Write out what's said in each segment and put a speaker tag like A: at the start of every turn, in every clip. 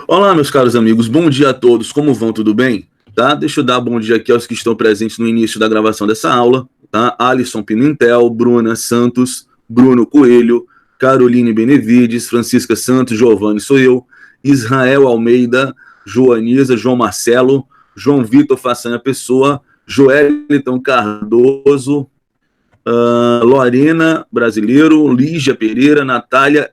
A: Olá, meus caros amigos, bom dia a todos, como vão, tudo bem? Tá? Deixa eu dar bom dia aqui aos que estão presentes no início da gravação dessa aula, tá? Alisson Pimentel, Bruna Santos, Bruno Coelho, Caroline Benevides, Francisca Santos, Giovanni sou eu, Israel Almeida, Joaniza, João Marcelo, João Vitor Façanha Pessoa, Joeliton Cardoso, Lorena Brasileiro, Lígia Pereira, Natália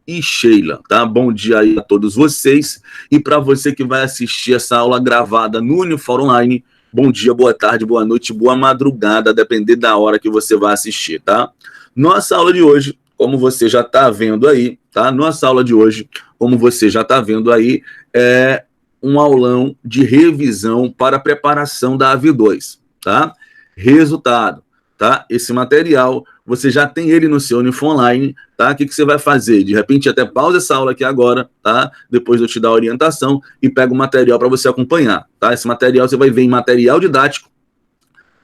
A: e Sheila, tá? Bom dia aí a todos vocês. E para você que vai assistir essa aula gravada no Unifor Online, bom dia, boa tarde, boa noite, boa madrugada, a depender da hora que você vai assistir, tá? Nossa aula de hoje, como você já está vendo aí, tá? Nossa aula de hoje, como você já está vendo aí, é um aulão de revisão para preparação da AV2, tá? Resultado, tá? Esse material, você já tem ele no seu Unifor Online, tá? O que você vai fazer? De repente, até pausa essa aula aqui agora, tá? Depois eu te dar a orientação e pega o material para você acompanhar, tá? Esse material você vai ver em material didático,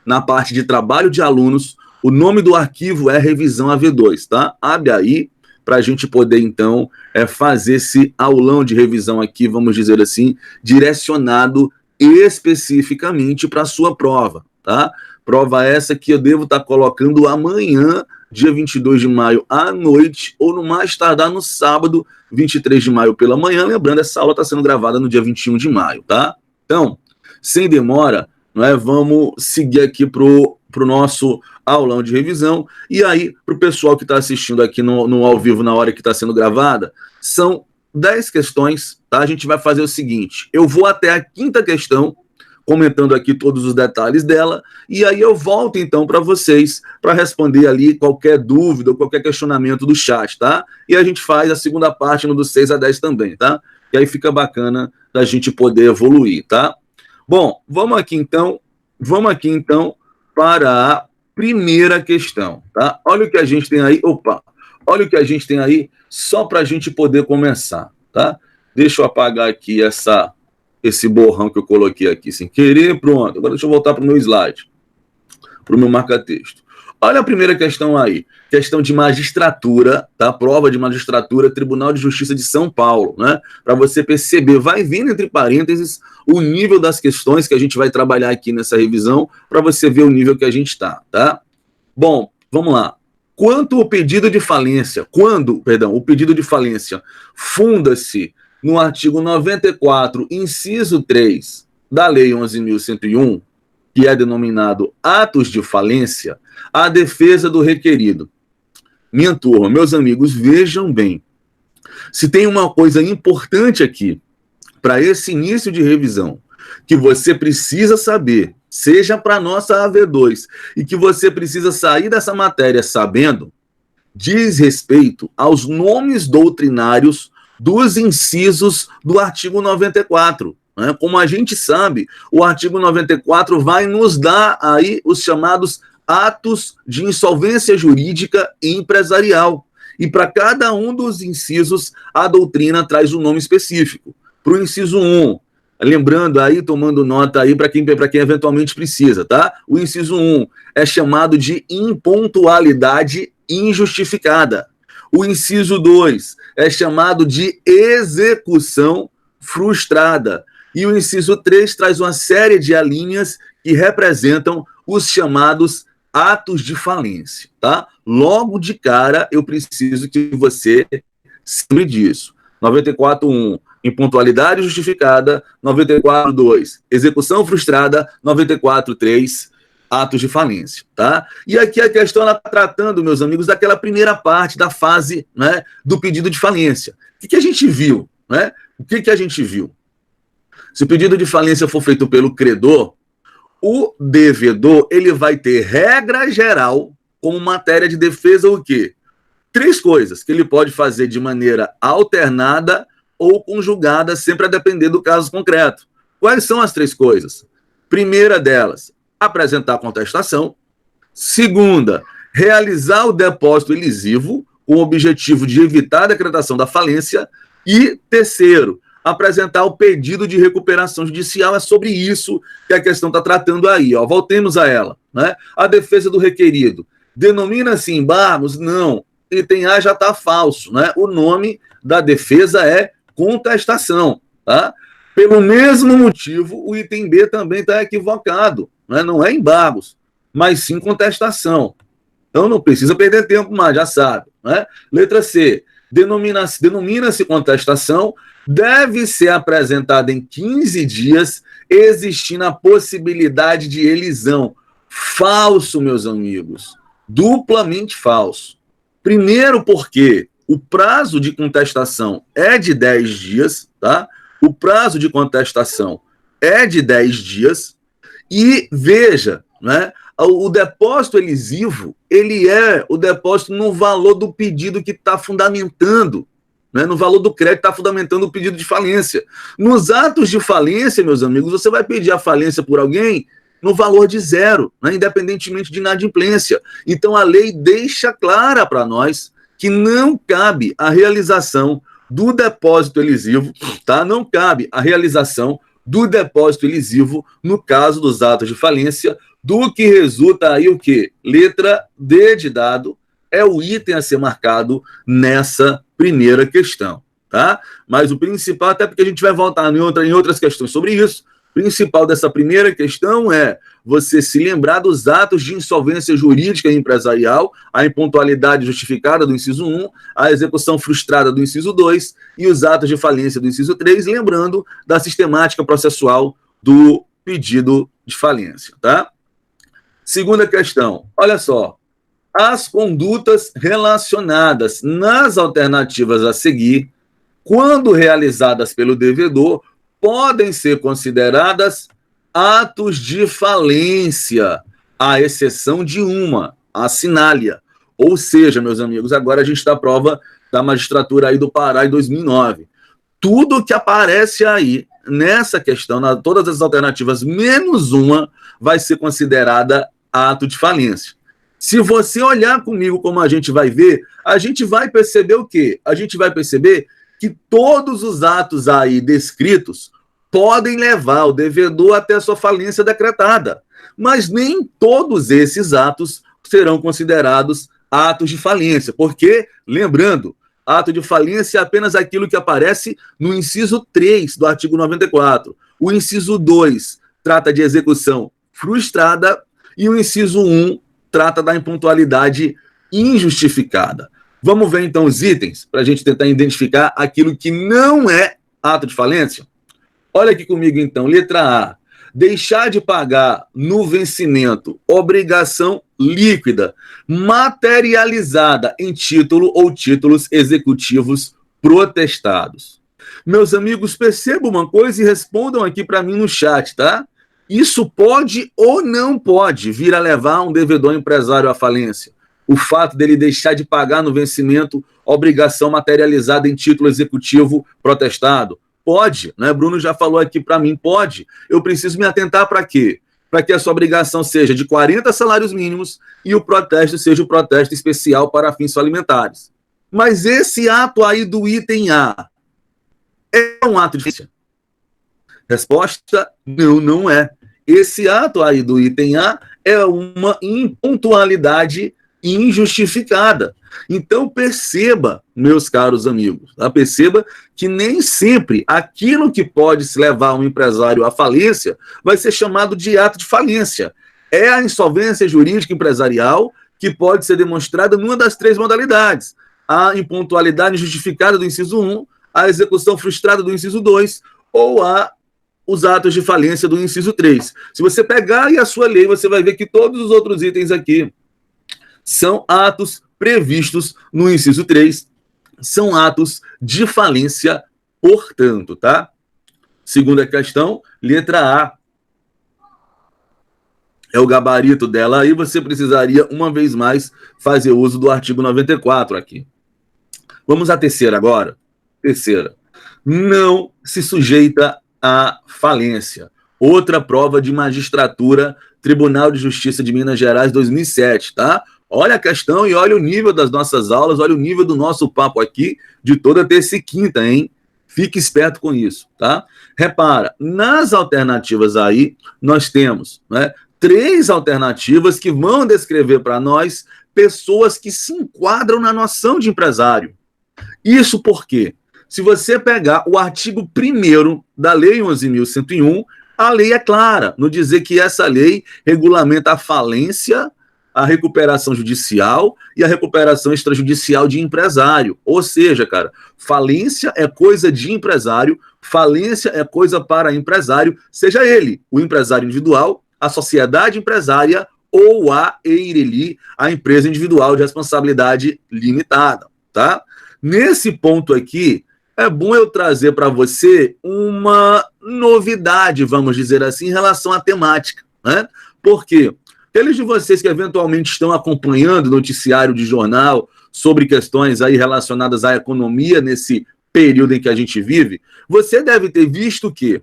A: na parte de trabalho de alunos, o nome do arquivo é Revisão AV2, tá? Abre aí para a gente poder, então, fazer esse aulão de revisão aqui, vamos dizer assim, direcionado especificamente para a sua prova, tá? Prova essa que eu devo estar colocando amanhã, dia 22 de maio, à noite, ou no mais tardar no sábado, 23 de maio pela manhã. Lembrando, essa aula está sendo gravada no dia 21 de maio, tá? Então, sem demora, vamos seguir aqui para o nosso aulão de revisão. E aí, para o pessoal que está assistindo aqui no ao vivo, na hora que está sendo gravada, são 10 questões, tá? A gente vai fazer o seguinte, eu vou até a quinta questão, comentando aqui todos os detalhes dela, e aí eu volto então para vocês, para responder ali qualquer dúvida ou qualquer questionamento do chat, tá? E a gente faz a segunda parte no do 6 a 10 também, tá? E aí fica bacana da gente poder evoluir, tá? Bom, vamos aqui então para a primeira questão, tá? Olha o que a gente tem aí, olha o que a gente tem aí, só para a gente poder começar, tá? Deixa eu apagar aqui esse borrão que eu coloquei aqui sem querer, pronto. Agora deixa eu voltar para o meu slide, para o meu marca-texto. Olha a primeira questão aí, questão de magistratura, tá? Prova de magistratura, Tribunal de Justiça de São Paulo, né? Para você perceber, vai vindo entre parênteses o nível das questões que a gente vai trabalhar aqui nessa revisão, para você ver o nível que a gente está, tá? Bom, vamos lá. Quando o pedido de falência funda-se no artigo 94, inciso 3 da Lei 11.101, que é denominado atos de falência, a defesa do requerido. Minha turma, meus amigos, vejam bem. Se tem uma coisa importante aqui, para esse início de revisão, que você precisa saber, seja para a nossa AV2, e que você precisa sair dessa matéria sabendo, diz respeito aos nomes doutrinários dos incisos do artigo 94. Né? Como a gente sabe, o artigo 94 vai nos dar aí os chamados atos de insolvência jurídica e empresarial. E para cada um dos incisos, a doutrina traz um nome específico. Para o inciso 1, lembrando aí, tomando nota aí para quem eventualmente precisa, tá? O inciso 1 é chamado de impontualidade injustificada. O inciso 2 é chamado de execução frustrada. E o inciso 3 traz uma série de alíneas que representam os chamados atos de falência, tá? Logo de cara, eu preciso que você se lembre disso. 94.1, impontualidade justificada. 94.2, execução frustrada. 94.3, atos de falência, tá? E aqui a questão ela está tratando, meus amigos, daquela primeira parte da fase, né, do pedido de falência. O que a gente viu, né? O que a gente viu? Se o pedido de falência for feito pelo credor, o devedor ele vai ter regra geral como matéria de defesa o quê? 3 coisas que ele pode fazer de maneira alternada ou conjugada, sempre a depender do caso concreto. Quais são as 3 coisas? Primeira delas, apresentar contestação. Segunda, realizar o depósito elisivo com o objetivo de evitar a decretação da falência. E terceiro, apresentar o pedido de recuperação judicial. É sobre isso que a questão está tratando aí. Ó. Voltemos a ela. Né? A defesa do requerido. Denomina-se embargos? Não. Item A já está falso. Né? O nome da defesa é contestação. tá? Pelo mesmo motivo, o item B também está equivocado, né? Não é embargos, mas sim contestação. Então não precisa perder tempo mais, já sabe, né? Letra C, denomina-se contestação, deve ser apresentada em 15 dias, existindo a possibilidade de elisão. Falso, meus amigos, duplamente falso. Primeiro porque o prazo de contestação é de 10 dias, tá? O prazo de contestação é de 10 dias e, veja, né, o depósito elisivo, ele é o depósito no valor do pedido que está fundamentando, né, no valor do crédito que está fundamentando o pedido de falência. Nos atos de falência, meus amigos, você vai pedir a falência por alguém no valor de zero, né, independentemente de inadimplência. Então, a lei deixa clara para nós que não cabe a realização do depósito elisivo, tá? Não cabe a realização do depósito elisivo no caso dos atos de falência, do que resulta aí o quê? Letra D de dado é o item a ser marcado nessa primeira questão, tá? Mas o principal, até porque a gente vai voltar em outras questões sobre isso, o principal dessa primeira questão é você se lembrar dos atos de insolvência jurídica e empresarial, a impontualidade justificada do inciso 1, a execução frustrada do inciso 2 e os atos de falência do inciso 3, lembrando da sistemática processual do pedido de falência, tá? Segunda questão, olha só, as condutas relacionadas nas alternativas a seguir, quando realizadas pelo devedor, podem ser consideradas atos de falência, à exceção de uma, a sinalia. Ou seja, meus amigos, agora a gente está à prova da magistratura aí do Pará em 2009. Tudo que aparece aí nessa questão, todas as alternativas, menos uma, vai ser considerada ato de falência. Se você olhar comigo como a gente vai ver, a gente vai perceber o quê? A gente vai perceber que todos os atos aí descritos podem levar o devedor até a sua falência decretada, mas nem todos esses atos serão considerados atos de falência, porque, lembrando, ato de falência é apenas aquilo que aparece no inciso 3 do artigo 94. O inciso 2 trata de execução frustrada e o inciso 1 trata da impontualidade injustificada. Vamos ver, então, os itens para a gente tentar identificar aquilo que não é ato de falência? Olha aqui comigo, então. Letra A. Deixar de pagar no vencimento obrigação líquida materializada em título ou títulos executivos protestados. Meus amigos, percebam uma coisa e respondam aqui para mim no chat, tá? Isso pode ou não pode vir a levar um devedor empresário à falência? O fato dele deixar de pagar no vencimento obrigação materializada em título executivo protestado? Pode, né? Bruno já falou aqui para mim, pode. Eu preciso me atentar para quê? Para que a sua obrigação seja de 40 salários mínimos e o protesto seja o protesto especial para fins alimentares. Mas esse ato aí do item A é um ato de falência? Resposta, não, não é. Esse ato aí do item A é uma impontualidade injustificada. Então, perceba, meus caros amigos, tá? Perceba que nem sempre aquilo que pode se levar um empresário à falência vai ser chamado de ato de falência. É a insolvência jurídica empresarial que pode ser demonstrada numa das três modalidades. A impontualidade injustificada do inciso 1, a execução frustrada do inciso 2 ou os atos de falência do inciso 3. Se você pegar aí a sua lei, você vai ver que todos os outros itens aqui são atos previstos no inciso 3, são atos de falência, portanto, tá? Segunda questão, letra A. É o gabarito dela, aí você precisaria, uma vez mais, fazer uso do artigo 94 aqui. Vamos à terceira agora. Terceira. Não se sujeita à falência. Outra prova de magistratura, Tribunal de Justiça de Minas Gerais, 2007, tá? Olha a questão e olha o nível das nossas aulas, olha o nível do nosso papo aqui de toda terça e quinta, hein? Fique esperto com isso, tá? Repara, nas alternativas aí, nós temos, né, 3 alternativas que vão descrever para nós pessoas que se enquadram na noção de empresário. Isso por quê? Se você pegar o artigo 1º da Lei 11.101, a lei é clara no dizer que essa lei regulamenta a falência, a recuperação judicial e a recuperação extrajudicial de empresário. Ou seja, cara, falência é coisa de empresário, falência é coisa para empresário, seja ele o empresário individual, a sociedade empresária ou a EIRELI, a empresa individual de responsabilidade limitada, tá? Nesse ponto aqui, é bom eu trazer para você uma novidade, vamos dizer assim, em relação à temática, né? Por quê? Aqueles de vocês que eventualmente estão acompanhando o noticiário de jornal sobre questões aí relacionadas à economia nesse período em que a gente vive, você deve ter visto que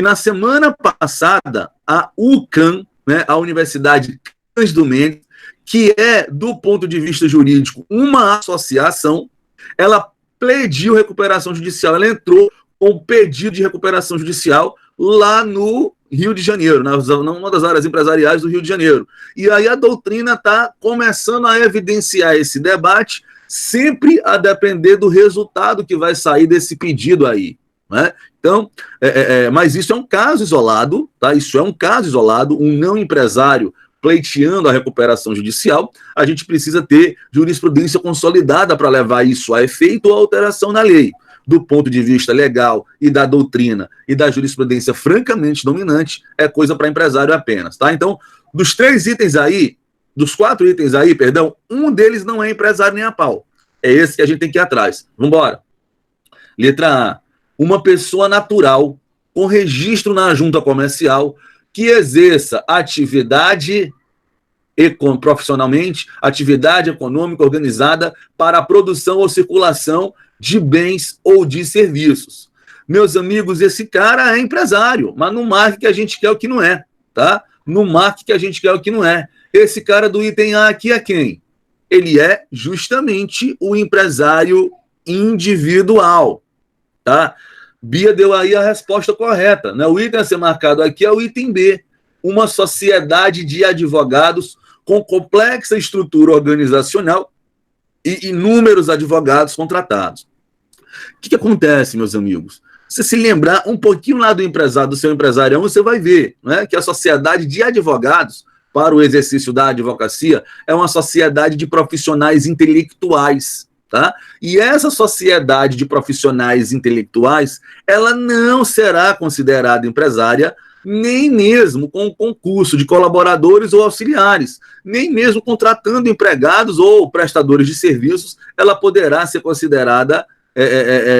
A: na semana passada a UCAM, né, a Universidade Cândido Mendes, que é, do ponto de vista jurídico, uma associação, ela pediu recuperação judicial, ela entrou com pedido de recuperação judicial lá no Rio de Janeiro, numa das áreas empresariais do Rio de Janeiro. E aí a doutrina está começando a evidenciar esse debate, sempre a depender do resultado que vai sair desse pedido aí, né? Então, mas isso é um caso isolado, tá? Isso é um caso isolado, um não empresário pleiteando a recuperação judicial, a gente precisa ter jurisprudência consolidada para levar isso a efeito ou alteração na lei. Do ponto de vista legal e da doutrina e da jurisprudência francamente dominante, é coisa para empresário apenas, tá? Então, dos 4 itens aí, perdão, um deles não é empresário nem a pau. É esse que a gente tem que ir atrás. Vamos embora. Letra A. Uma pessoa natural com registro na junta comercial que exerça atividade profissionalmente, atividade econômica organizada para a produção ou circulação de bens ou de serviços. Meus amigos, esse cara é empresário, mas não marque que a gente quer o que não é, tá? Não marque que a gente quer o que não é. Esse cara do item A aqui é quem? Ele é justamente o empresário individual, tá? Bia deu aí a resposta correta, né? O item a ser marcado aqui é o item B, uma sociedade de advogados com complexa estrutura organizacional e inúmeros advogados contratados. O que acontece, meus amigos? Se se lembrar um pouquinho lá do seu empresarião, você vai ver, né, que a sociedade de advogados, para o exercício da advocacia, é uma sociedade de profissionais intelectuais, tá? E essa sociedade de profissionais intelectuais, ela não será considerada empresária, nem mesmo com o concurso de colaboradores ou auxiliares, nem mesmo contratando empregados ou prestadores de serviços, ela poderá ser considerada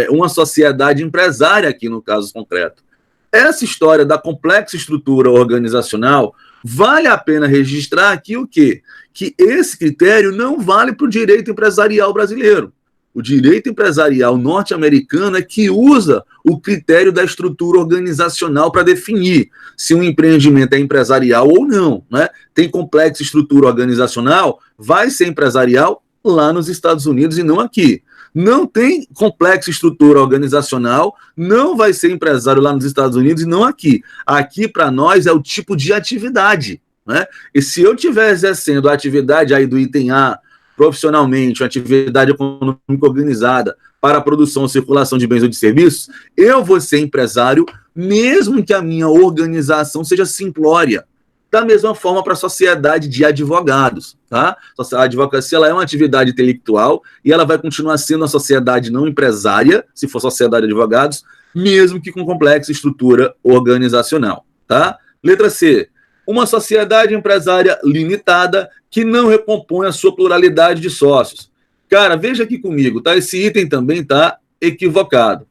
A: uma sociedade empresária aqui no caso concreto. Essa história da complexa estrutura organizacional, vale a pena registrar aqui o quê? Que esse critério não vale para o direito empresarial brasileiro. O direito empresarial norte-americano é que usa o critério da estrutura organizacional para definir se um empreendimento é empresarial ou não, né? Tem complexa estrutura organizacional, vai ser empresarial lá nos Estados Unidos e não aqui. Não tem complexa estrutura organizacional, não vai ser empresário lá nos Estados Unidos e não aqui. Aqui, para nós, é o tipo de atividade, né? E se eu estiver exercendo a atividade aí do item A, profissionalmente, uma atividade econômica organizada para a produção ou circulação de bens ou de serviços, eu vou ser empresário, mesmo que a minha organização seja simplória. Da mesma forma para a sociedade de advogados, tá? A advocacia ela é uma atividade intelectual e ela vai continuar sendo uma sociedade não empresária, se for sociedade de advogados, mesmo que com complexa estrutura organizacional, tá? Letra C. Uma sociedade empresária limitada que não recompõe a sua pluralidade de sócios. Cara, veja aqui comigo, tá? Esse item também está equivocado.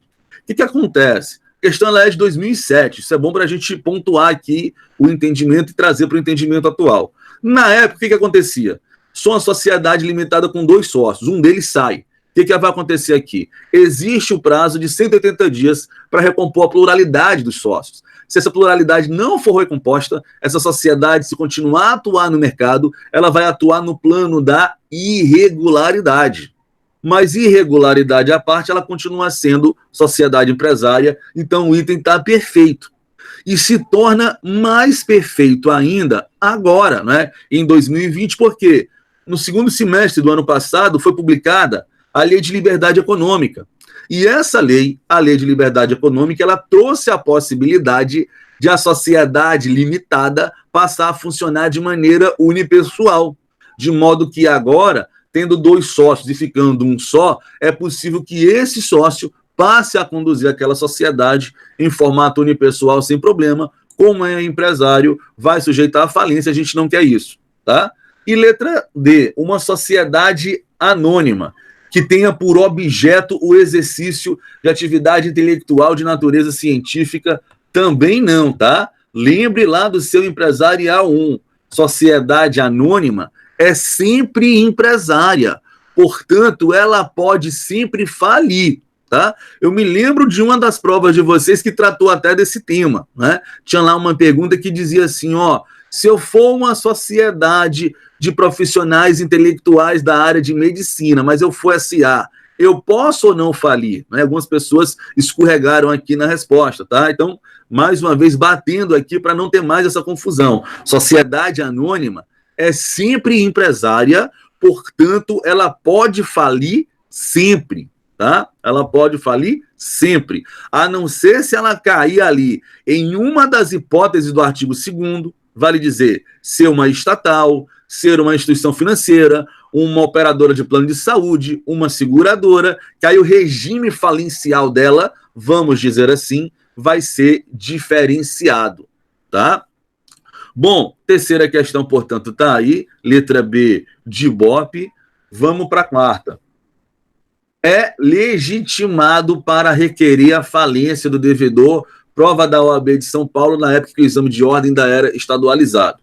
A: O que acontece? A questão ela é de 2007. Isso é bom para a gente pontuar aqui o entendimento e trazer para o entendimento atual. Na época, o que acontecia? Só uma sociedade limitada com 2 sócios. Um deles sai. O que vai acontecer aqui? Existe o prazo de 180 dias para recompor a pluralidade dos sócios. Se essa pluralidade não for recomposta, essa sociedade, se continuar a atuar no mercado, ela vai atuar no plano da irregularidade. Mas irregularidade à parte, ela continua sendo sociedade empresária, então o item está perfeito. E se torna mais perfeito ainda agora, né? Em 2020, porque no segundo semestre do ano passado foi publicada a Lei de Liberdade Econômica. E essa lei, a Lei de Liberdade Econômica, ela trouxe a possibilidade de a sociedade limitada passar a funcionar de maneira unipessoal, de modo que agora, tendo 2 sócios e ficando um só, é possível que esse sócio passe a conduzir aquela sociedade em formato unipessoal sem problema. Como é empresário, vai sujeitar à falência, a gente não quer isso, tá? E letra D, uma sociedade anônima, que tenha por objeto o exercício de atividade intelectual de natureza científica, também não, tá? Lembre lá do seu empresarial 1. Sociedade anônima é sempre empresária, portanto, ela pode sempre falir, tá? Eu me lembro de uma das provas de vocês que tratou até desse tema, né? Tinha lá uma pergunta que dizia assim, ó, se eu for uma sociedade de profissionais intelectuais da área de medicina, mas eu for SA, eu posso ou não falir? Né? Algumas pessoas escorregaram aqui na resposta, tá? Então, mais uma vez, batendo aqui para não ter mais essa confusão. Sociedade anônima é sempre empresária, portanto, ela pode falir sempre, tá? Ela pode falir sempre, a não ser se ela cair ali em uma das hipóteses do artigo 2º, vale dizer, ser uma estatal, ser uma instituição financeira, uma operadora de plano de saúde, uma seguradora, que aí o regime falencial dela, vamos dizer assim, vai ser diferenciado, tá? Bom, terceira questão, portanto, tá aí, letra B de Ibope. Vamos para a quarta. É legitimado para requerer a falência do devedor, prova da OAB de São Paulo, na época que o exame de ordem ainda era estadualizado.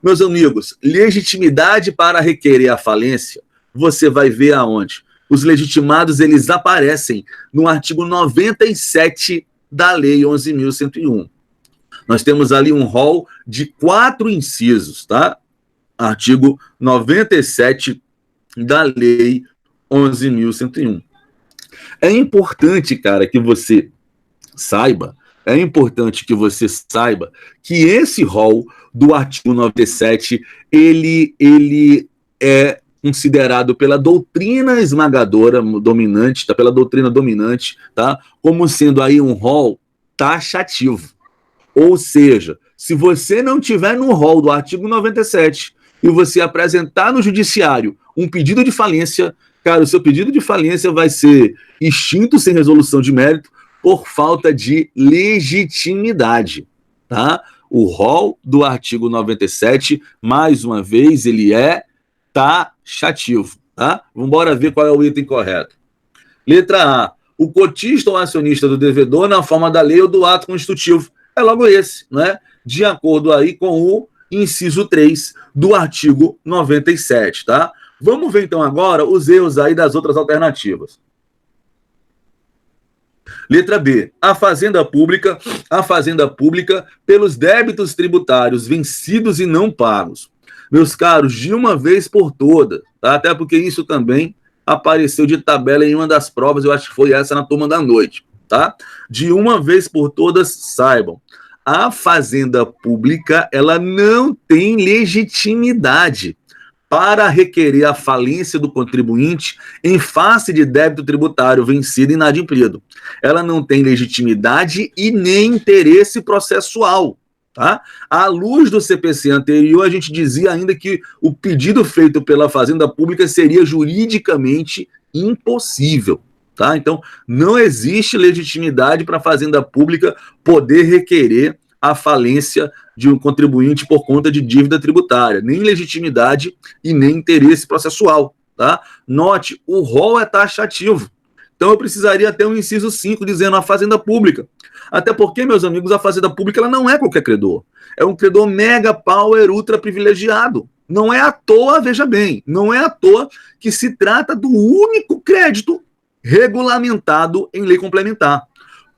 A: Meus amigos, legitimidade para requerer a falência, você vai ver aonde? Os legitimados, eles aparecem no artigo 97 da Lei 11.101. Nós temos ali um rol de 4 incisos, tá? Artigo 97 da Lei 11.101. É importante, cara, que você saiba, que esse rol do artigo 97, ele é considerado pela doutrina esmagadora dominante, tá? Pela doutrina dominante, tá? Como sendo aí um rol taxativo. Ou seja, se você não tiver no rol do artigo 97 e você apresentar no judiciário um pedido de falência, cara, o seu pedido de falência vai ser extinto sem resolução de mérito por falta de legitimidade, tá? O rol do artigo 97, mais uma vez, ele é taxativo, tá? Vamos embora ver qual é o item correto. Letra A. O cotista ou acionista do devedor na forma da lei ou do ato constitutivo. É logo esse, né? De acordo aí com o inciso 3 do artigo 97, tá? Vamos ver então agora os erros aí das outras alternativas. Letra B. A fazenda pública pelos débitos tributários vencidos e não pagos. Meus caros, de uma vez por todas, tá? Até porque isso também apareceu de tabela em uma das provas, eu acho que foi essa na turma da noite, tá? De uma vez por todas, saibam, a fazenda pública, ela não tem legitimidade para requerer a falência do contribuinte em face de débito tributário vencido e inadimplido. Ela não tem legitimidade e nem interesse processual, tá? À luz do CPC anterior, a gente dizia ainda que o pedido feito pela Fazenda Pública seria juridicamente impossível, tá? Então, não existe legitimidade para a Fazenda Pública poder requerer a falência de um contribuinte por conta de dívida tributária, nem legitimidade e nem interesse processual, tá? Note, o rol é taxativo. Então, eu precisaria ter um inciso 5 dizendo a Fazenda Pública. Até porque, meus amigos, a Fazenda Pública ela não é qualquer credor. É um credor mega power ultra privilegiado. Não é à toa, veja bem, não é à toa que se trata do único crédito regulamentado em lei complementar.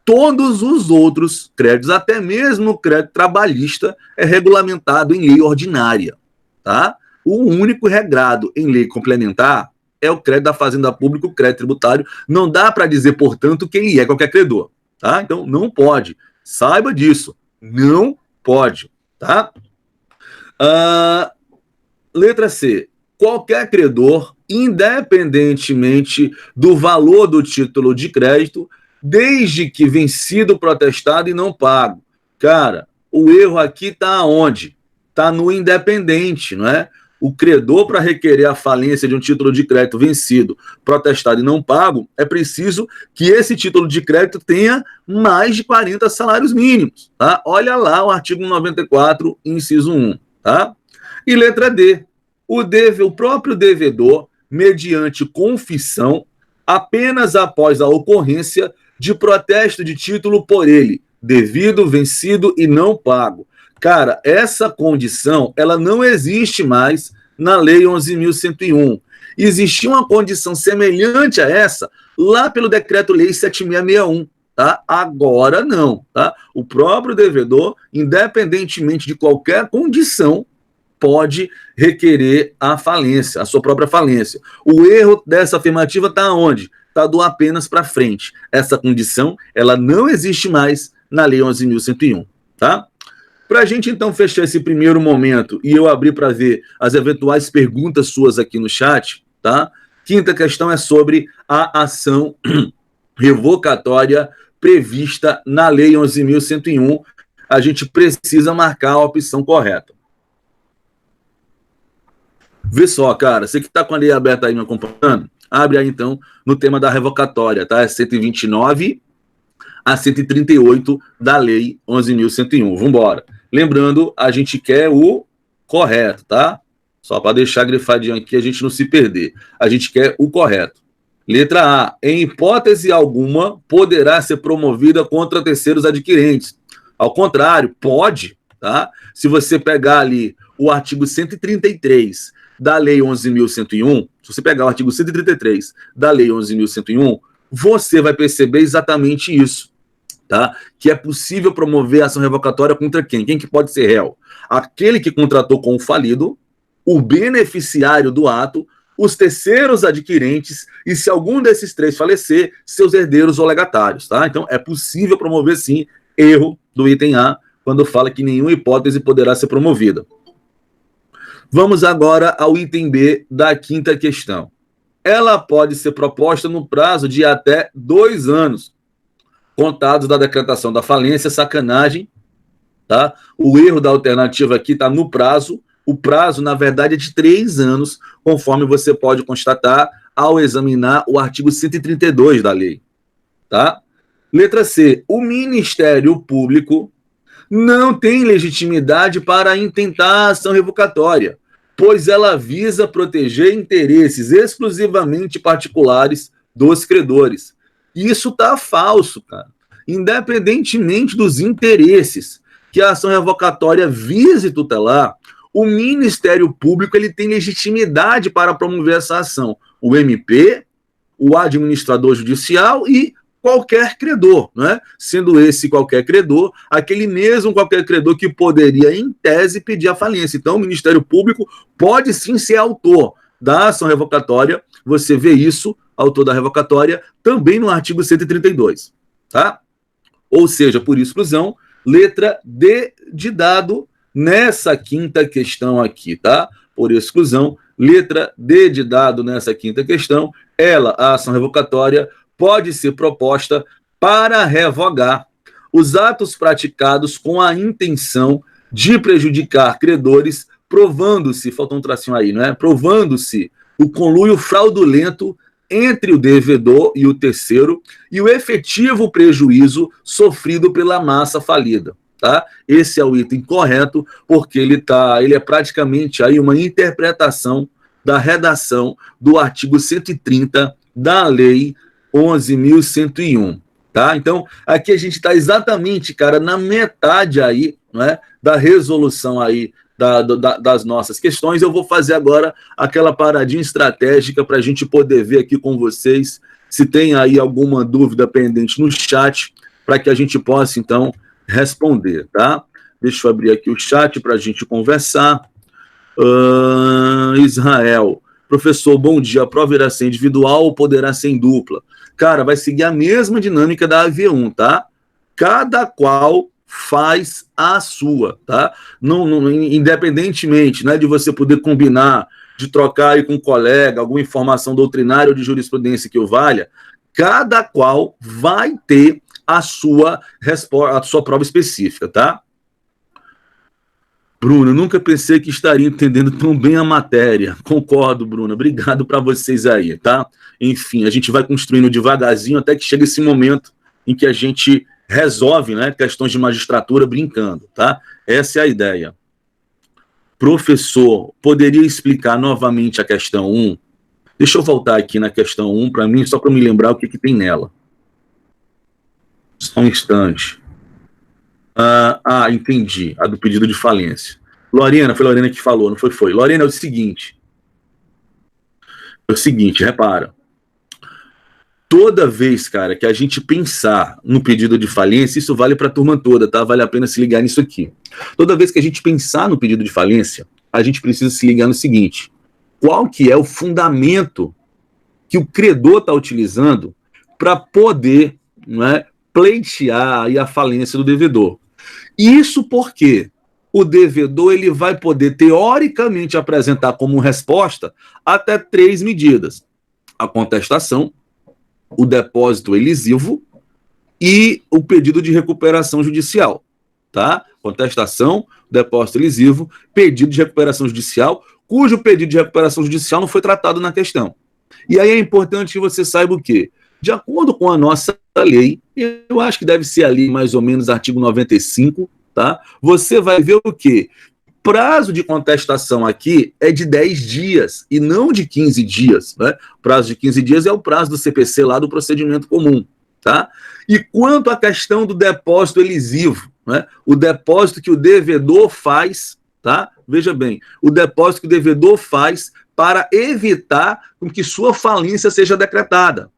A: Todos os outros créditos, até mesmo o crédito trabalhista, é regulamentado em lei ordinária, tá? O único regrado em lei complementar é o crédito da Fazenda Pública, o crédito tributário. Não dá para dizer, portanto, que ele é qualquer credor, tá? Então, não pode. Saiba disso. Não pode, tá? Letra C. qualquer credor, independentemente do valor do título de crédito, desde que vencido, protestado e não pago. Cara, o erro aqui está onde? Está no independente, não é? O credor, para requerer a falência de um título de crédito vencido, protestado e não pago, é preciso que esse título de crédito tenha mais de 40 salários mínimos. Tá? Olha lá o artigo 94, inciso 1. Tá? E letra D. O próprio devedor, mediante confissão, apenas após a ocorrência de protesto de título por ele, devido, vencido e não pago. Cara, essa condição, ela não existe mais na Lei 11.101. Existia uma condição semelhante a essa lá pelo Decreto-Lei 7661, tá? Agora não, tá? O próprio devedor, independentemente de qualquer condição, pode requerer a falência, a sua própria falência. O erro dessa afirmativa está onde? Está do apenas para frente. Essa condição, ela não existe mais na Lei 11.101, tá? Para a gente, então, fechar esse primeiro momento e eu abrir para ver as eventuais perguntas suas aqui no chat, tá? Quinta questão é sobre a ação revocatória prevista na Lei 11.101. A gente precisa marcar a opção correta. Vê só, cara, você que está com a lei aberta aí me acompanhando, abre aí, então, no tema da revocatória, tá? É 129 a 138 da Lei 11.101. Vamos embora. Lembrando, a gente quer o correto, tá? Só para deixar grifadinho aqui, a gente não se perder. A gente quer o correto. Letra A. Em hipótese alguma, poderá ser promovida contra terceiros adquirentes. Ao contrário, pode, tá? Se você pegar ali o artigo 133 da Lei 11.101, se você pegar o artigo 133 da Lei 11.101, você vai perceber exatamente isso. Tá? Que é possível promover ação revocatória contra quem? Quem que pode ser réu? Aquele que contratou com o falido, o beneficiário do ato, os terceiros adquirentes e, se algum desses três falecer, seus herdeiros ou legatários. Tá? Então, é possível promover, sim, erro do item A, quando fala que nenhuma hipótese poderá ser promovida. Vamos agora ao item B da quinta questão. Ela pode ser proposta no prazo de até 2 anos, contados da decretação da falência, sacanagem, tá? O erro da alternativa aqui está no prazo. O prazo, na verdade, é de 3 anos, conforme você pode constatar ao examinar o artigo 132 da lei, tá? Letra C. O Ministério Público não tem legitimidade para intentar a ação revocatória, pois ela visa proteger interesses exclusivamente particulares dos credores. Isso está falso, cara. Independentemente dos interesses que a ação revocatória vise tutelar, o Ministério Público ele tem legitimidade para promover essa ação. O MP, o administrador judicial e qualquer credor, não é? Sendo esse qualquer credor, aquele mesmo qualquer credor que poderia, em tese, pedir a falência. Então, o Ministério Público pode sim ser autor da ação revocatória. Você vê isso, autor da revocatória, também no artigo 132, tá? Ou seja, por exclusão, letra D de dado nessa quinta questão aqui, tá? Por exclusão, letra D de dado nessa quinta questão, a ação revocatória, pode ser proposta para revogar os atos praticados com a intenção de prejudicar credores, provando-se, faltou um tracinho aí, não é? Provando-se o conluio fraudulento entre o devedor e o terceiro e o efetivo prejuízo sofrido pela massa falida, tá? Esse é o item correto, porque ele é praticamente aí uma interpretação da redação do artigo 130 da Lei 11.101, tá? Então, aqui a gente está exatamente, cara, na metade aí, não é, da resolução aí das nossas questões. Eu vou fazer agora aquela paradinha estratégica para a gente poder ver aqui com vocês se tem aí alguma dúvida pendente no chat, para que a gente possa, então, responder, tá? Deixa eu abrir aqui o chat para a gente conversar. Israel. Professor, bom dia. A prova irá ser individual ou poderá ser em dupla? Cara, vai seguir a mesma dinâmica da AV1, tá? Cada qual faz a sua, tá? Não, independentemente, né, de você poder combinar de trocar aí com um colega alguma informação doutrinária ou de jurisprudência que o valha, cada qual vai ter a sua prova específica, tá? Bruno, eu nunca pensei que estaria entendendo tão bem a matéria. Concordo, Bruno. Obrigado para vocês aí, tá? Enfim, a gente vai construindo devagarzinho até que chega esse momento em que a gente resolve, né, questões de magistratura brincando, tá? Essa é a ideia. Professor, poderia explicar novamente a questão 1? Deixa eu voltar aqui na questão 1 para mim, só para me lembrar o que tem nela. Só um instante. Entendi. A do pedido de falência. Lorena, foi Lorena que falou, não foi? Foi. Lorena, é o seguinte, repara. Toda vez, cara, que a gente pensar no pedido de falência, isso vale para a turma toda, tá? Vale a pena se ligar nisso aqui. Toda vez que a gente pensar no pedido de falência, a gente precisa se ligar no seguinte: qual que é o fundamento que o credor está utilizando para poder, não é, pleitear aí a falência do devedor? Isso porque o devedor ele vai poder, teoricamente, apresentar como resposta até 3 medidas: a contestação, o depósito elisivo e o pedido de recuperação judicial, tá? Contestação, depósito elisivo, pedido de recuperação judicial, cujo pedido de recuperação judicial não foi tratado na questão. E aí é importante que você saiba o quê? De acordo com a nossa lei, eu acho que deve ser ali mais ou menos artigo 95, tá? Você vai ver o quê? Prazo de contestação aqui é de 10 dias e não de 15 dias, né? O prazo de 15 dias é o prazo do CPC lá do procedimento comum, tá? E quanto à questão do depósito elisivo, né? O depósito que o devedor faz, tá? Veja bem, o depósito que o devedor faz para evitar que sua falência seja decretada. O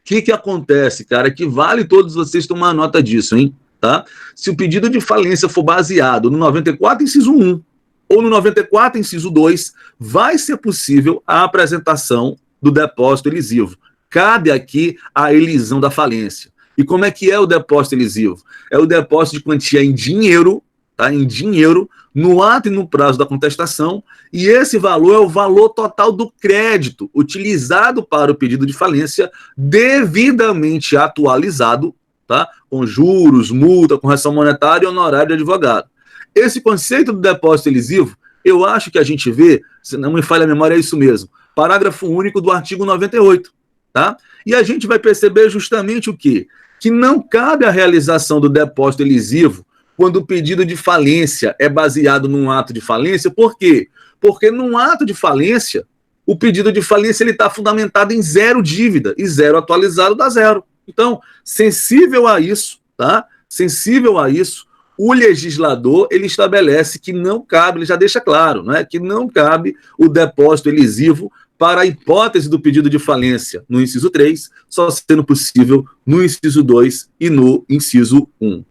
A: que acontece, cara? Que vale todos vocês tomar nota disso, hein? Tá? Se o pedido de falência for baseado no 94, inciso 1, ou no 94, inciso 2, vai ser possível a apresentação do depósito elisivo. Cabe aqui a elisão da falência. E como é que é o depósito elisivo? É o depósito de quantia em dinheiro, tá? Em dinheiro, no ato e no prazo da contestação, e esse valor é o valor total do crédito utilizado para o pedido de falência, devidamente atualizado, tá? Com juros, multa, correção monetária e honorário de advogado. Esse conceito do depósito elisivo, eu acho que a gente vê, se não me falha a memória, é isso mesmo, parágrafo único do artigo 98, tá? E a gente vai perceber justamente o quê? Que não cabe a realização do depósito elisivo quando o pedido de falência é baseado num ato de falência. Por quê? Porque num ato de falência, o pedido de falência está fundamentado em 0 dívida, e 0 atualizado dá 0. Então, sensível a isso, tá? Sensível a isso, o legislador, ele estabelece que não cabe, ele já deixa claro, né, que não cabe o depósito elisivo para a hipótese do pedido de falência no inciso 3, só sendo possível no inciso 2 e no inciso 1.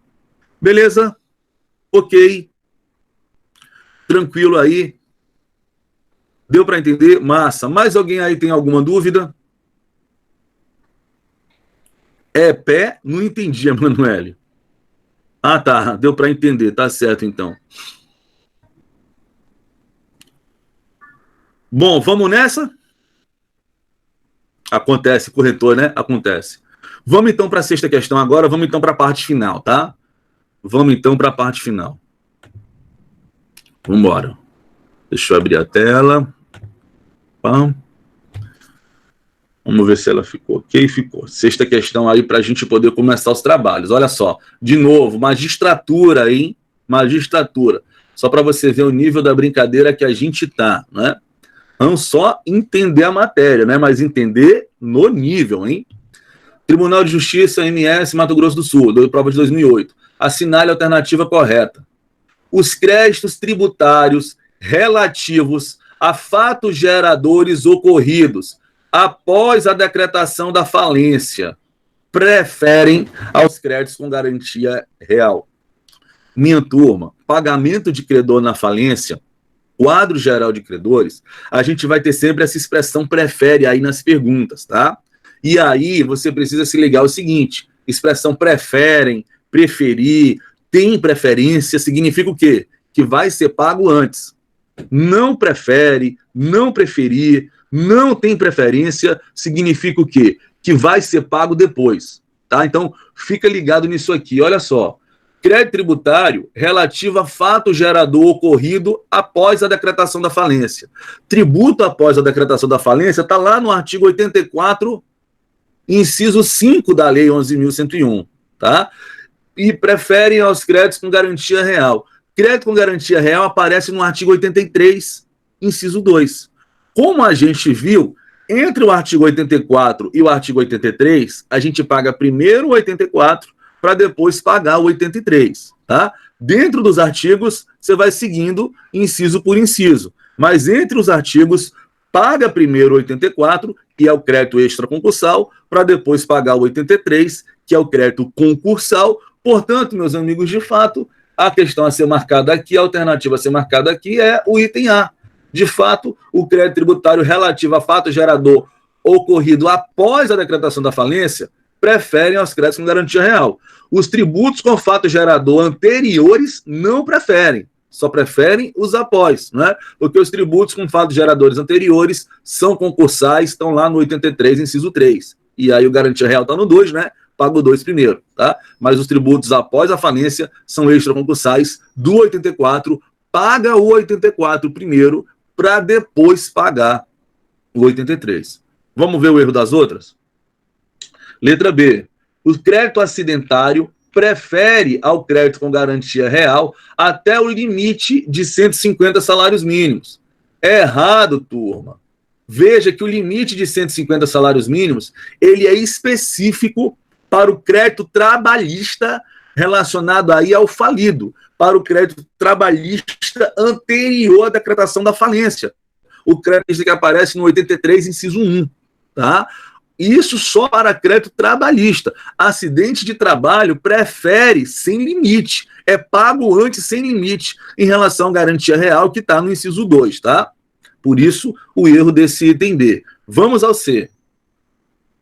A: Beleza? Ok. Tranquilo aí? Deu para entender? Massa. Mais alguém aí tem alguma dúvida? É pé? Não entendi, Emanuele. Ah, tá. Deu para entender. Tá certo, então. Bom, vamos nessa? Acontece, corretor, né? Acontece. Vamos então para a 6ª questão agora. Vamos então para a parte final, tá? Vamos então para a parte final. Vamos embora. Deixa eu abrir a tela. Pam. Vamos ver se ela ficou ok. Ficou. 6ª questão aí para a gente poder começar os trabalhos. Olha só. De novo, magistratura, hein? Magistratura. Só para você ver o nível da brincadeira que a gente tá, né? Não só entender a matéria, né? Mas entender no nível, hein? Tribunal de Justiça, MS, Mato Grosso do Sul, prova de 2008. Assinale a alternativa correta. Os créditos tributários relativos a fatos geradores ocorridos após a decretação da falência preferem aos créditos com garantia real. Minha turma, pagamento de credor na falência, quadro geral de credores, a gente vai ter sempre essa expressão prefere aí nas perguntas, tá? E aí você precisa se ligar o seguinte: expressão preferem, preferir, tem preferência, significa o quê? Que vai ser pago antes, Não prefere, não preferir, não tem preferência, significa o quê? Que vai ser pago depois, tá? Então, fica ligado nisso aqui, olha só. Crédito tributário relativo a fato gerador ocorrido após a decretação da falência. Tributo após a decretação da falência está lá no artigo 84, inciso 5 da Lei 11.101, tá? E preferem aos créditos com garantia real. Crédito com garantia real aparece no artigo 83, inciso 2. Como a gente viu, entre o artigo 84 e o artigo 83, a gente paga primeiro o 84 para depois pagar o 83, tá? Dentro dos artigos, você vai seguindo inciso por inciso. Mas entre os artigos, paga primeiro o 84, que é o crédito extraconcursal, para depois pagar o 83, que é o crédito concursal. Portanto, meus amigos, de fato, a questão a ser marcada aqui, a alternativa a ser marcada aqui é o item A. De fato, o crédito tributário relativo a fato gerador ocorrido após a decretação da falência preferem aos créditos com garantia real. Os tributos com fato gerador anteriores não preferem, só preferem os após, né? Porque os tributos com fatos geradores anteriores são concursais, estão lá no 83, inciso 3. E aí o garantia real está no 2, né? Paga o 2 primeiro, tá? Mas os tributos após a falência são extraconcursais do 84, paga o 84 primeiro para depois pagar o 83. Vamos ver o erro das outras? Letra B. O crédito acidentário prefere ao crédito com garantia real até o limite de 150 salários mínimos. É errado, turma. Veja que o limite de 150 salários mínimos, ele é específico para o crédito trabalhista relacionado aí ao falido, para o crédito trabalhista anterior à decretação da falência. O crédito que aparece no 83, inciso 1, tá? Isso só para crédito trabalhista. Acidente de trabalho prefere sem limite. É pago antes sem limite em relação à garantia real que está no inciso 2, tá? Por isso, o erro desse item B. Vamos ao C.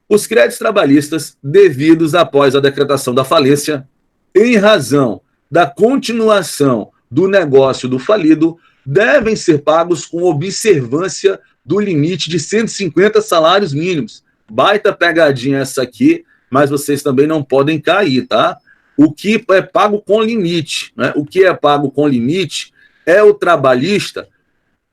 A: Os créditos trabalhistas devidos após a decretação da falência, em razão da continuação do negócio do falido, devem ser pagos com observância do limite de 150 salários mínimos. Baita pegadinha essa aqui, mas vocês também não podem cair, tá? O que é pago com limite, né? O que é pago com limite é o trabalhista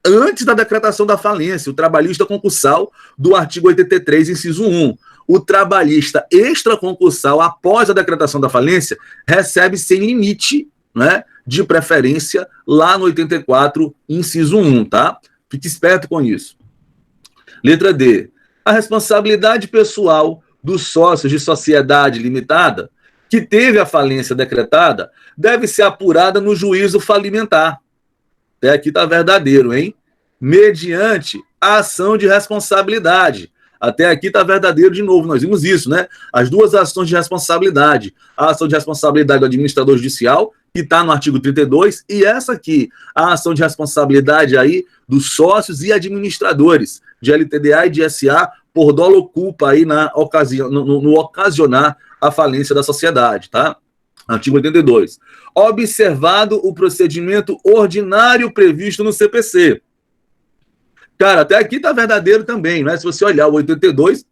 A: antes da decretação da falência, o trabalhista concursal do artigo 83, inciso 1. O trabalhista extraconcursal, após a decretação da falência, recebe sem limite, né, de preferência lá no 84, inciso 1, tá? Fique esperto com isso. Letra D. A responsabilidade pessoal dos sócios de sociedade limitada que teve a falência decretada deve ser apurada no juízo falimentar. Até aqui está verdadeiro, hein? Mediante a ação de responsabilidade. Até aqui está verdadeiro de novo, nós vimos isso, né? As duas ações de responsabilidade. A ação de responsabilidade do administrador judicial, que está no artigo 32, e essa aqui, a ação de responsabilidade aí dos sócios e administradores de LTDA e de SA por dolo ou culpa aí na ocasião, no ocasionar a falência da sociedade, tá? Artigo 82. Observado o procedimento ordinário previsto no CPC. Cara, até aqui está verdadeiro também, né? Se você olhar o 82,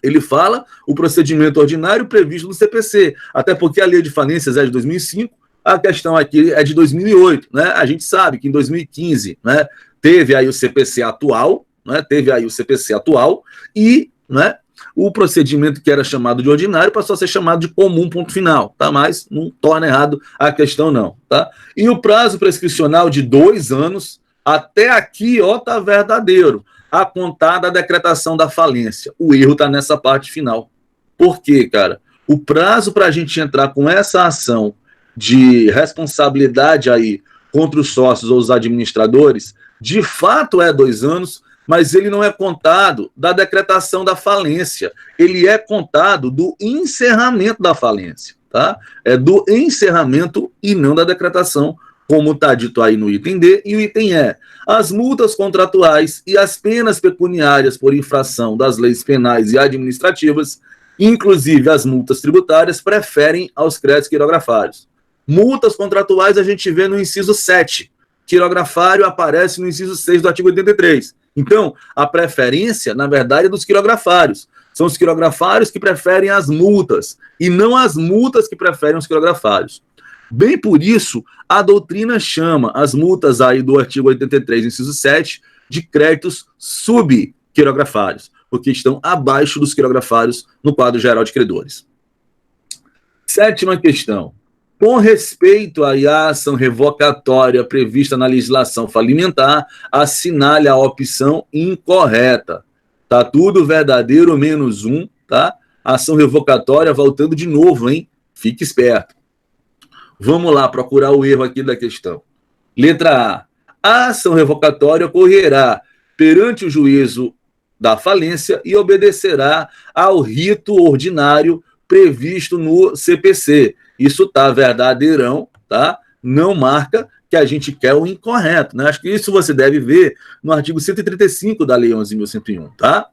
A: ele fala o procedimento ordinário previsto no CPC, até porque a lei de falências é de 2005, a questão aqui é de 2008, né? A gente sabe que em 2015, né, teve aí o CPC atual, né? E, né, o procedimento que era chamado de ordinário passou a ser chamado de comum, ponto final, tá? Mas não torna errado a questão não, tá? E o prazo prescricional de 2 anos, até aqui, ó, tá verdadeiro, a contar da decretação da falência. O erro tá nessa parte final. Por quê, cara? O prazo para a gente entrar com essa ação de responsabilidade aí contra os sócios ou os administradores, de fato é 2 anos, mas ele não é contado da decretação da falência, ele é contado do encerramento da falência, tá? É do encerramento e não da decretação, como está dito aí no item D, e o item E. As multas contratuais e as penas pecuniárias por infração das leis penais e administrativas, inclusive as multas tributárias, preferem aos créditos quirografários. Multas contratuais a gente vê no inciso 7, quirografário aparece no inciso 6 do artigo 83. Então, a preferência, na verdade, é dos quirografários. São os quirografários que preferem as multas, e não as multas que preferem os quirografários. Bem por isso, a doutrina chama as multas aí do artigo 83, inciso 7, de créditos subquirografários, porque estão abaixo dos quirografários no quadro geral de credores. Sétima questão. Com respeito à ação revocatória prevista na legislação falimentar, assinale a opção incorreta. Tá tudo verdadeiro menos um, tá? Ação revocatória, voltando de novo, hein? Fique esperto. Vamos lá procurar o erro aqui da questão. Letra A. A ação revocatória ocorrerá perante o juízo da falência e obedecerá ao rito ordinário previsto no CPC. Isso tá verdadeirão, tá? Não marca que a gente quer o incorreto, né? Acho que isso você deve ver no artigo 135 da Lei 11.101, tá?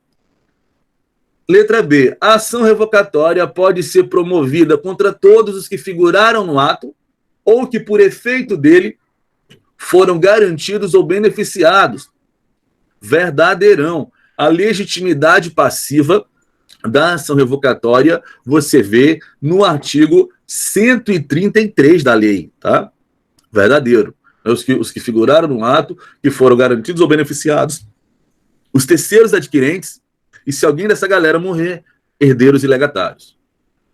A: Letra B. A ação revocatória pode ser promovida contra todos os que figuraram no ato ou que, por efeito dele, foram garantidos ou beneficiados. Verdadeirão. A legitimidade passiva da ação revocatória você vê no artigo 133 da lei, tá? Verdadeiro. Os que figuraram no ato, que foram garantidos ou beneficiados, os terceiros adquirentes, e se alguém dessa galera morrer, herdeiros e legatários.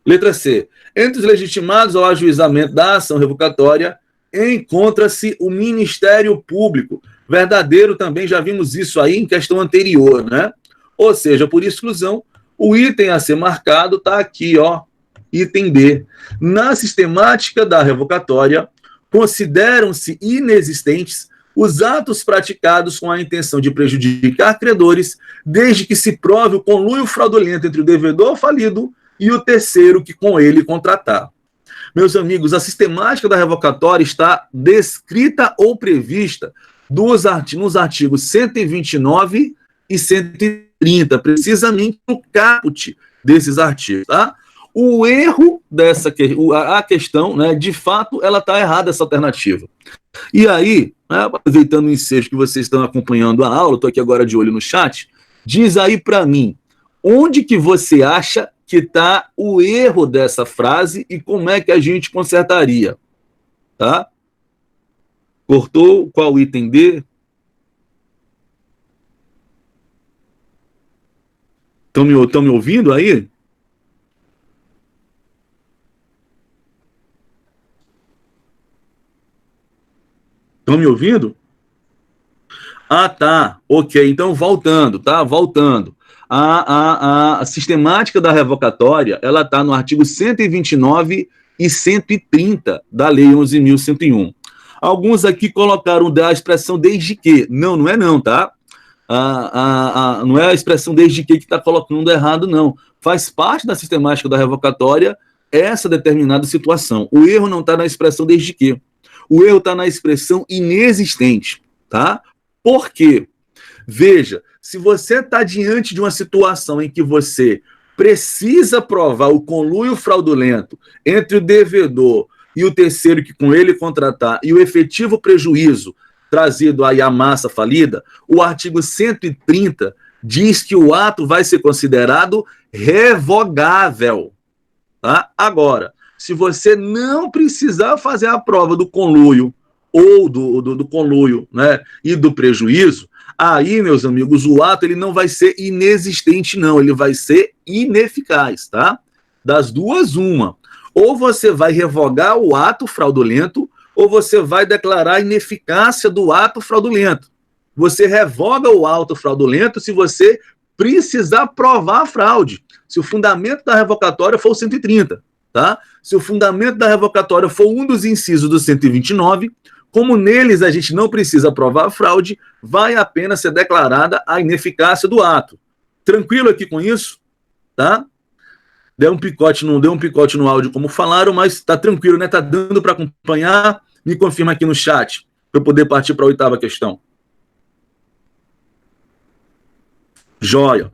A: Letra C. Entre os legitimados ao ajuizamento da ação revocatória, encontra-se o Ministério Público. Verdadeiro também, já vimos isso aí em questão anterior, né? Ou seja, por exclusão, o item a ser marcado está aqui, ó, item B. Na sistemática da revocatória, consideram-se inexistentes os atos praticados com a intenção de prejudicar credores, desde que se prove o conluio fraudulento entre o devedor falido e o terceiro que com ele contratar. Meus amigos, a sistemática da revocatória está descrita ou prevista nos artigos 129 e 130, precisamente no caput desses artigos, tá? O erro a questão, né, de fato, ela está errada, essa alternativa. E aí, né, aproveitando o ensejo que vocês estão acompanhando a aula, estou aqui agora de olho no chat, diz aí para mim, onde que você acha que está o erro dessa frase e como é que a gente consertaria, tá? Cortou? Qual item D? Estão me ouvindo aí? Estão me ouvindo? Ah, tá. Ok, então voltando, tá? Voltando. A sistemática da revocatória, ela está no artigo 129 e 130 da Lei 11.101. Alguns aqui colocaram a expressão desde que. Não é não, tá? Não é a expressão desde que está colocando errado, não. Faz parte da sistemática da revocatória essa determinada situação. O erro não está na expressão desde que. O erro está na expressão inexistente, tá? Por quê? Veja, se você está diante de uma situação em que você precisa provar o conluio fraudulento entre o devedor e o terceiro que com ele contratar e o efetivo prejuízo trazido aí à massa falida, o artigo 130 diz que o ato vai ser considerado revogável, tá? Agora, se você não precisar fazer a prova do conluio ou do conluio, né, e do prejuízo, aí, meus amigos, o ato ele não vai ser inexistente, não. Ele vai ser ineficaz, tá? Das duas, uma. Ou você vai revogar o ato fraudulento, ou você vai declarar a ineficácia do ato fraudulento. Você revoga o ato fraudulento se você precisar provar a fraude. Se o fundamento da revocatória for o 130, tá? Se o fundamento da revocatória for um dos incisos do 129, como neles a gente não precisa provar a fraude, vai apenas ser declarada a ineficácia do ato. Tranquilo aqui com isso? Tá? Deu um picote no áudio, como falaram, mas tá tranquilo, né? Tá dando para acompanhar? Me confirma aqui no chat, para eu poder partir para a 8ª questão. Joia.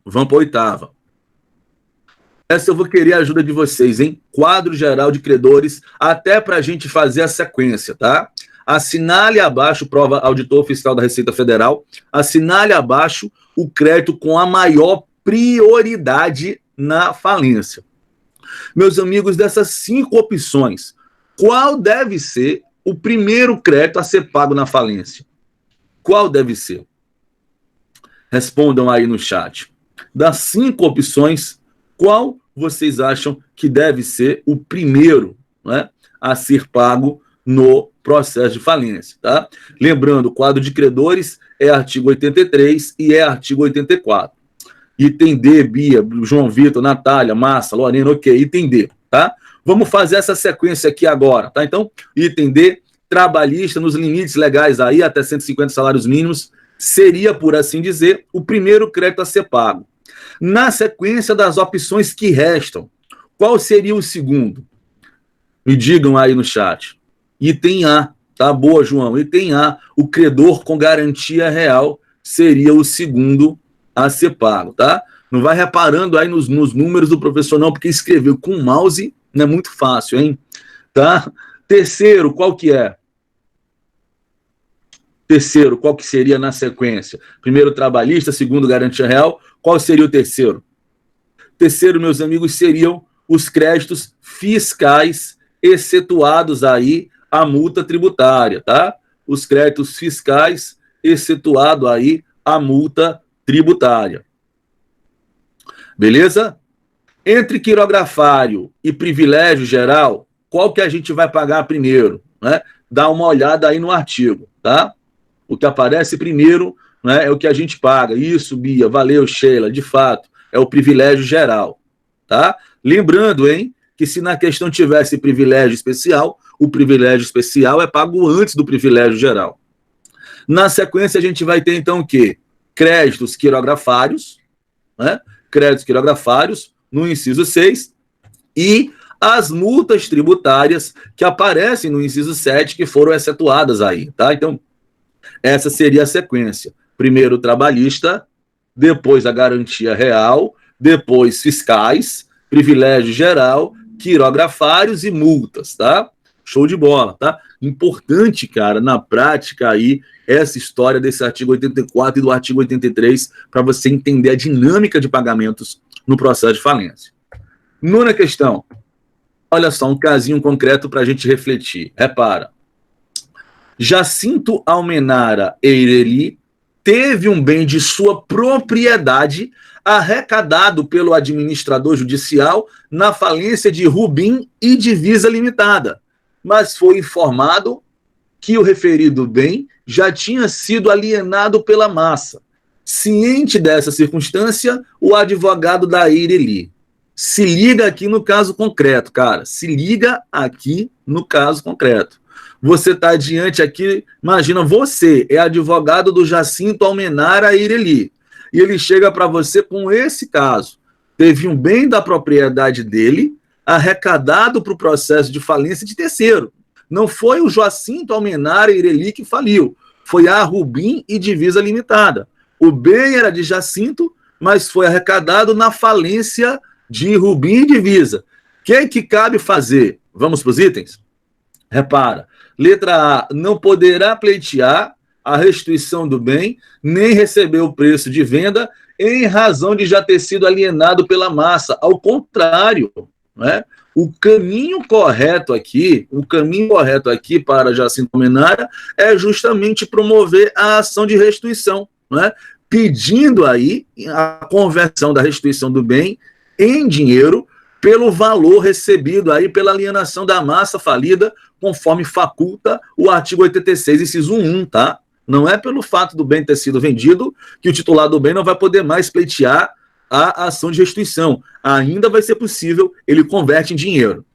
A: Vamos para a 8ª. Essa eu vou querer a ajuda de vocês, hein? Quadro geral de credores, até para a gente fazer a sequência, tá? assinale abaixo, prova auditor fiscal da Receita Federal, assinale abaixo o crédito com a maior prioridade na falência. Meus amigos, dessas 5 opções, qual deve ser o primeiro crédito a ser pago na falência? Qual deve ser? Respondam aí no chat. Das 5 opções, qual vocês acham que deve ser o primeiro, né, a ser pago no processo de falência, tá? Lembrando, o quadro de credores é artigo 83 e é artigo 84. Item D, Bia, João Vitor, Natália, Márcia, Lorena, ok, item D, tá? Vamos fazer essa sequência aqui agora, tá? Então, item D, trabalhista nos limites legais aí, até 150 salários mínimos, seria, por assim dizer, o primeiro crédito a ser pago. Na sequência das opções que restam, qual seria o segundo? Me digam aí no chat. Item A, tá? Boa, João. Item A, o credor com garantia real seria o segundo a ser pago, tá? Não vai reparando aí nos números do professor não, porque escreveu com mouse não é muito fácil, hein? Tá? Terceiro, qual que é? Terceiro, qual que seria na sequência? Primeiro, trabalhista, segundo, garantia real. Qual seria o terceiro? Terceiro, meus amigos, seriam os créditos fiscais excetuados aí a multa tributária, tá? Os créditos fiscais excetuado aí a multa tributária. Beleza? Entre quirografário e privilégio geral, qual que a gente vai pagar primeiro, né? Dá uma olhada aí no artigo, tá? O que aparece primeiro, né, é o que a gente paga. Isso, Bia, valeu, Sheila, de fato, é o privilégio geral, tá? Lembrando, hein, que se na questão tivesse privilégio especial, o privilégio especial é pago antes do privilégio geral. Na sequência, a gente vai ter, então, o quê? Créditos quirografários, né? Créditos quirografários, no inciso 6, e as multas tributárias que aparecem no inciso 7, que foram excetuadas aí, tá? Então, essa seria a sequência. Primeiro o trabalhista, depois a garantia real, depois fiscais, privilégio geral, quirografários e multas, tá? Show de bola, tá? Importante, cara, na prática aí, essa história desse artigo 84 e do artigo 83, para você entender a dinâmica de pagamentos no processo de falência. Nona questão. Olha só, um casinho concreto para a gente refletir. Repara. Jacinto Almenara Eireli teve um bem de sua propriedade arrecadado pelo administrador judicial na falência de Rubim e Divisa Limitada, mas foi informado que o referido bem já tinha sido alienado pela massa. Ciente dessa circunstância, o advogado da Eireli se liga aqui no caso concreto, cara. Se liga aqui no caso concreto. Você está diante aqui, imagina, você é advogado do Jacinto Almenara Eireli, e ele chega para você com esse caso. Teve um bem da propriedade dele arrecadado para o processo de falência de terceiro. Não foi o Jacinto Almenara Eireli que faliu, foi a Rubim e Divisa Limitada. O bem era de Jacinto, mas foi arrecadado na falência de Rubim e Divisa. O que cabe fazer? Vamos para os itens? Repara. Letra A, não poderá pleitear a restituição do bem, nem receber o preço de venda, em razão de já ter sido alienado pela massa. Ao contrário, né? O caminho correto aqui para Jacinto Almenara é justamente promover a ação de restituição, né? Pedindo aí a conversão da restituição do bem em dinheiro pelo valor recebido aí pela alienação da massa falida, conforme faculta o artigo 86, inciso 1, tá? Não é pelo fato do bem ter sido vendido que o titular do bem não vai poder mais pleitear a ação de restituição. Ainda vai ser possível, ele converte em dinheiro.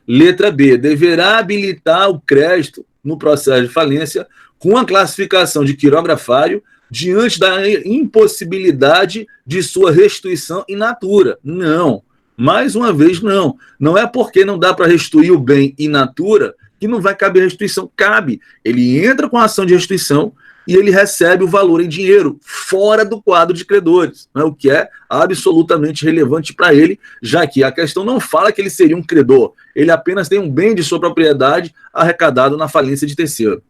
A: Letra B, deverá habilitar o crédito no processo de falência com a classificação de quirografário diante da impossibilidade de sua restituição in natura. Não. Mais uma vez, não. Não é porque não dá para restituir o bem in natura que não vai caber restituição. Cabe. Ele entra com a ação de restituição, e ele recebe o valor em dinheiro fora do quadro de credores, né, o que é absolutamente relevante para ele, já que a questão não fala que ele seria um credor, ele apenas tem um bem de sua propriedade arrecadado na falência de terceiro.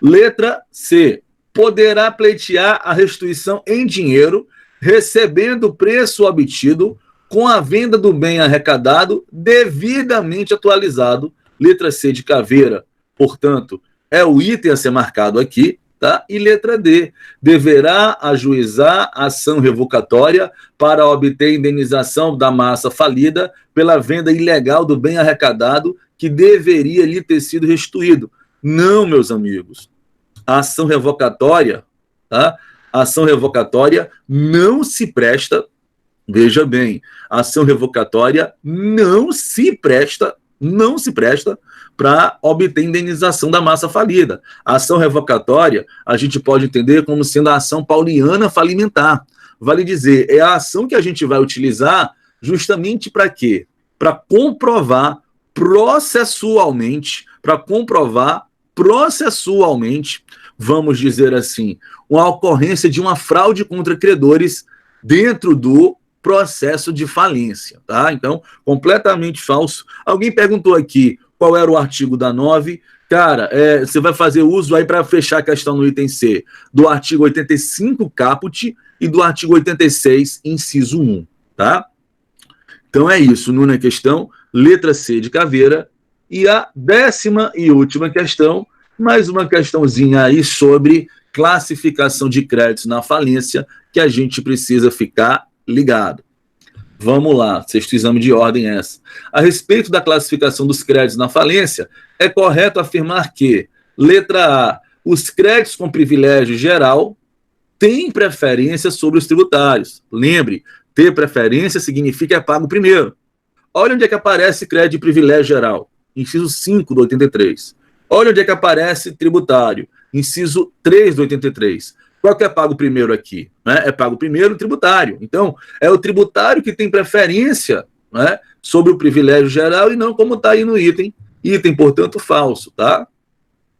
A: Letra C. Poderá pleitear a restituição em dinheiro, recebendo o preço obtido com a venda do bem arrecadado devidamente atualizado. Letra C de caveira, portanto, é o item a ser marcado aqui, tá? E letra D, deverá ajuizar ação revocatória para obter indenização da massa falida pela venda ilegal do bem arrecadado que deveria lhe ter sido restituído. Não, meus amigos. A ação revocatória, tá? A ação revocatória não se presta, veja bem, a ação revocatória não se presta para obter indenização da massa falida. A ação revocatória, a gente pode entender como sendo a ação pauliana falimentar. Vale dizer, é a ação que a gente vai utilizar justamente para quê? Para comprovar processualmente, vamos dizer assim, uma ocorrência de uma fraude contra credores dentro do processo de falência, tá? Então, completamente falso. Alguém perguntou aqui qual era o artigo da 9. Cara, você vai fazer uso aí para fechar a questão no item C, do artigo 85 caput e do artigo 86, inciso 1, tá? Então é isso, nona questão, letra C de caveira. E a 10ª e última questão, mais uma questãozinha aí sobre classificação de créditos na falência, que a gente precisa ficar ligado. Vamos lá, sexto exame de ordem essa. A respeito da classificação dos créditos na falência, é correto afirmar que, letra A, os créditos com privilégio geral têm preferência sobre os tributários. Lembre, ter preferência significa pago primeiro. Olha onde é que aparece crédito de privilégio geral. Inciso 5 do 83. Olha onde é que aparece tributário. Inciso 3 do 83. Qual que é pago primeiro aqui? É pago primeiro o tributário. Então, é o tributário que tem preferência, né, sobre o privilégio geral e não como está aí no item. Item, portanto, falso, tá?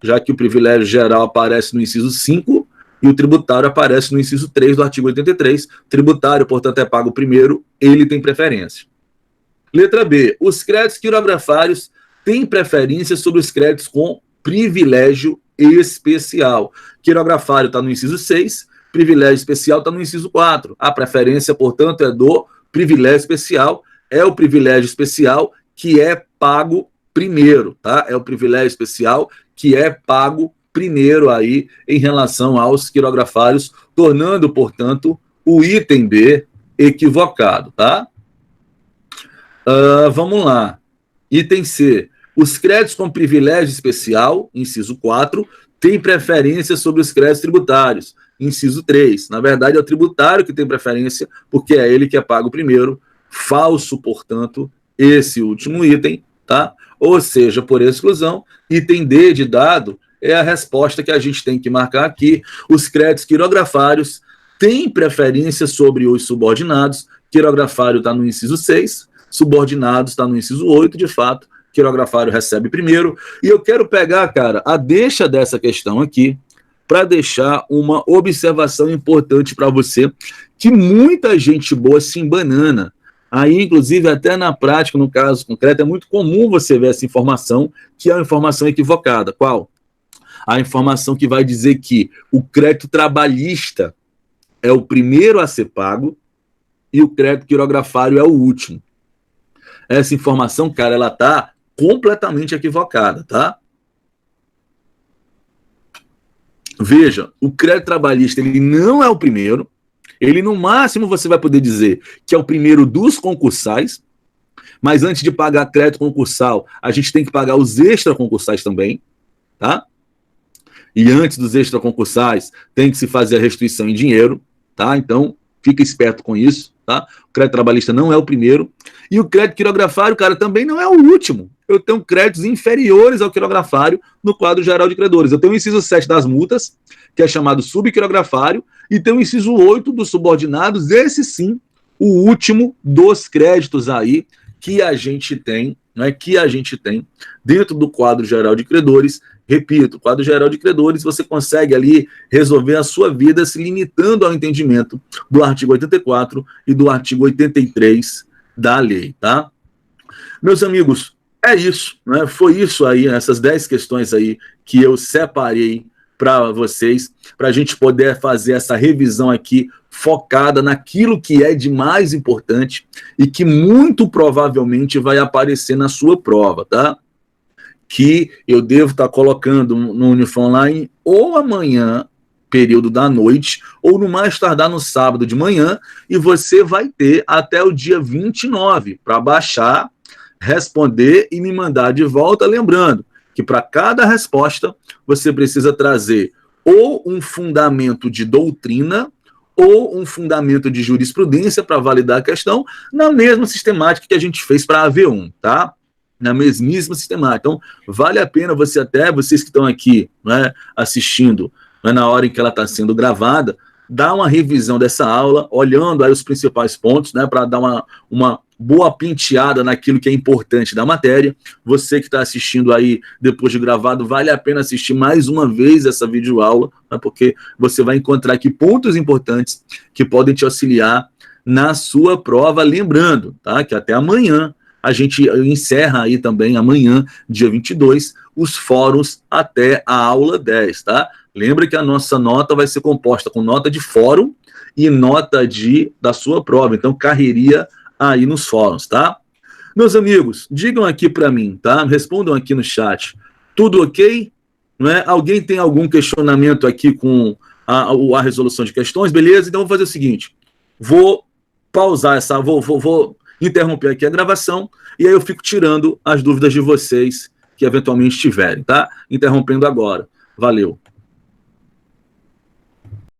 A: Já que o privilégio geral aparece no inciso 5 e o tributário aparece no inciso 3 do artigo 83. Tributário, portanto, é pago primeiro, ele tem preferência. Letra B. Os créditos quirografários têm preferência sobre os créditos com privilégio especial. Quirografário está no inciso 6, privilégio especial está no inciso 4. A preferência, portanto, é do privilégio especial. É o privilégio especial que é pago primeiro, tá? É o privilégio especial que é pago primeiro aí em relação aos quirografários, tornando, portanto, o item B equivocado, tá? Vamos lá. Item C. Os créditos com privilégio especial, inciso 4, têm preferência sobre os créditos tributários, inciso 3. Na verdade, é o tributário que tem preferência, porque é ele que é pago primeiro. Falso, portanto, esse último item, tá? Ou seja, por exclusão, item D de dado é a resposta que a gente tem que marcar aqui. Os créditos quirografários têm preferência sobre os subordinados. Quirografário está no inciso 6, subordinados está no inciso 8, de fato. Quirografário recebe primeiro. E eu quero pegar, cara, a deixa dessa questão aqui para deixar uma observação importante para você, que muita gente boa se embanana. Aí, inclusive, até na prática, no caso concreto, é muito comum você ver essa informação, que é uma informação equivocada. Qual? A informação que vai dizer que o crédito trabalhista é o primeiro a ser pago e o crédito quirografário é o último. Essa informação, cara, ela está completamente equivocada, tá? Veja, o crédito trabalhista, ele não é o primeiro, ele no máximo você vai poder dizer que é o primeiro dos concursais, mas antes de pagar crédito concursal, a gente tem que pagar os extraconcursais também, tá? E antes dos extraconcursais, tem que se fazer a restituição em dinheiro, tá? Então, fica esperto com isso, tá? O crédito trabalhista não é o primeiro. E o crédito quirografário, cara, também não é o último. Eu tenho créditos inferiores ao quirografário no quadro geral de credores. Eu tenho o inciso 7 das multas, que é chamado subquirografário, e tenho o inciso 8 dos subordinados, esse sim, o último dos créditos aí que a gente tem, né, dentro do quadro geral de credores, Repito, quadro geral de credores, você consegue ali resolver a sua vida se limitando ao entendimento do artigo 84 e do artigo 83 da lei, tá? Meus amigos, é isso, né? Foi isso aí, essas 10 questões aí que eu separei para vocês, para a gente poder fazer essa revisão aqui focada naquilo que é de mais importante e que muito provavelmente vai aparecer na sua prova, tá? Que eu devo estar colocando no Unifam Online ou amanhã, período da noite, ou no mais tardar no sábado de manhã, e você vai ter até o dia 29 para baixar, responder e me mandar de volta, lembrando que para cada resposta você precisa trazer ou um fundamento de doutrina ou um fundamento de jurisprudência para validar a questão na mesma sistemática que a gente fez para a AV1, tá? Na mesmíssima sistemática. Então, vale a pena vocês que estão aqui, né, assistindo, né, na hora em que ela está sendo gravada, dar uma revisão dessa aula, olhando aí os principais pontos, né, para dar uma boa penteada naquilo que é importante da matéria. Você que está assistindo aí depois de gravado, vale a pena assistir mais uma vez essa videoaula, né, porque você vai encontrar aqui pontos importantes que podem te auxiliar na sua prova. Lembrando, tá, que até amanhã a gente encerra aí também, amanhã, dia 22, os fóruns até a aula 10, tá? Lembra que a nossa nota vai ser composta com nota de fórum e nota da sua prova. Então, carreiria aí nos fóruns, tá? Meus amigos, digam aqui para mim, tá? Respondam aqui no chat. Tudo ok? Não é? Alguém tem algum questionamento aqui com a resolução de questões? Beleza? Então, vou fazer o seguinte. Vou pausar vou interromper aqui a gravação e aí eu fico tirando as dúvidas de vocês que eventualmente tiverem, tá? Interrompendo agora. Valeu.